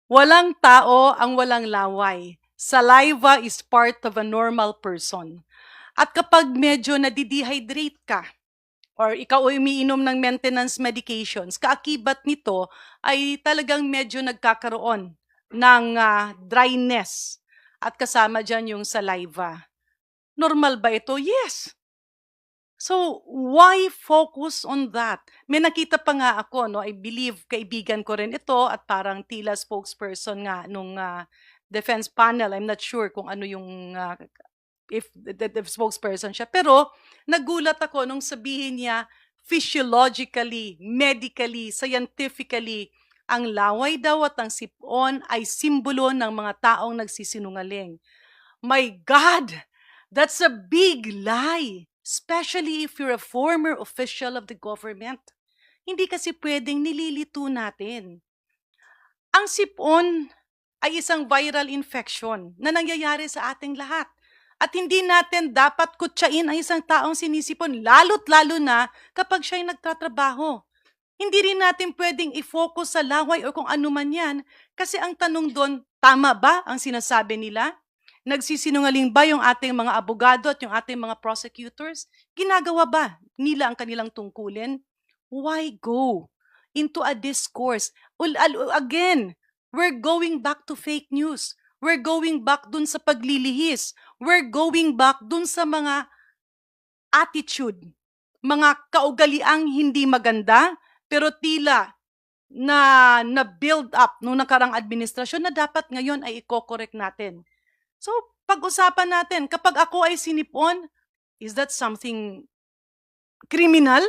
Walang tao ang walang laway. Saliva is part of a normal person. At kapag medyo nadidehydrate ka, or ikaw ay umiinom ng maintenance medications, kaakibat nito ay talagang medyo nagkakaroon ng dryness. At kasama dyan yung saliva. Normal ba ito? Yes. So, why focus on that? May nakita pa nga ako, no? I believe kaibigan ko rin ito at parang tila spokesperson nga nung defense panel. I'm not sure kung ano yung, if the spokesperson siya. Pero nagulat ako nung sabihin niya, physiologically, medically, scientifically, ang laway daw at ang sipon ay simbolo ng mga taong nagsisinungaling. My God! That's a big lie, especially if you're a former official of the government. Hindi kasi pwedeng nililito natin. Ang sipon ay isang viral infection na nangyayari sa ating lahat. At hindi natin dapat kutsain ang isang taong sinisipon, lalo't lalo na kapag siya'y nagtatrabaho. Hindi rin natin pwedeng i-focus sa laway o kung ano man yan, kasi ang tanong doon, tama ba ang sinasabi nila? Nagsisinungaling ba yung ating mga abogado at yung ating mga prosecutors? Ginagawa ba nila ang kanilang tungkulin? Why go into a discourse? Again, we're going back to fake news. We're going back dun sa paglilihis. We're going back dun sa mga attitude, mga kaugaliang hindi maganda, pero tila na build up nung nakarang administrasyon na dapat ngayon ay i-correct natin. So, pag-usapan natin, kapag ako ay sinipon, is that something criminal?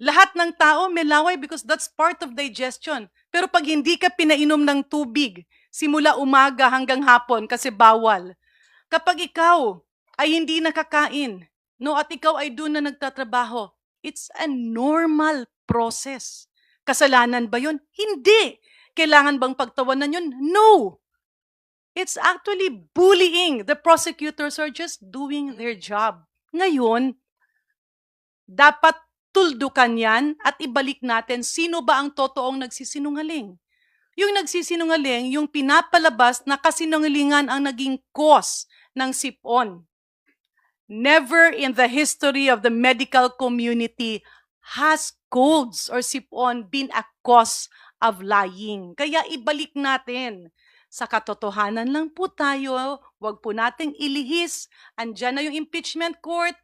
Lahat ng tao may laway because that's part of digestion. Pero pag hindi ka pinainom ng tubig, simula umaga hanggang hapon kasi bawal. Kapag ikaw ay hindi nakakain, no, at ikaw ay doon na nagtatrabaho, it's a normal process. Kasalanan ba yun? Hindi. Kailangan bang pagtawanan yun? No. It's actually bullying. The prosecutors are just doing their job. Ngayon, dapat tuldukan yan at ibalik natin sino ba ang totoong nagsisinungaling. Yung nagsisinungaling, yung pinapalabas na kasinungalingan ang naging cause ng sipon. Never in the history of the medical community has colds or sipon been a cause of lying. Kaya ibalik natin. Sa katotohanan lang po tayo, wag po nating ilihis. Andyan na yung impeachment court.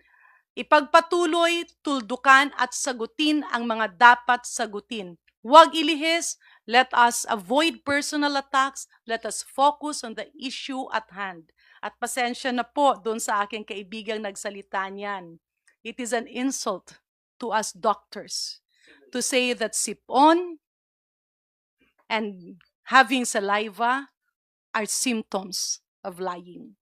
Ipagpatuloy, tuldukan at sagutin ang mga dapat sagutin. Huwag ilihis. Let us avoid personal attacks. Let us focus on the issue at hand. At pasensya na po doon sa aking kaibigang nagsalita niyan. It is an insult to us doctors to say that sipon and having saliva are symptoms of lying.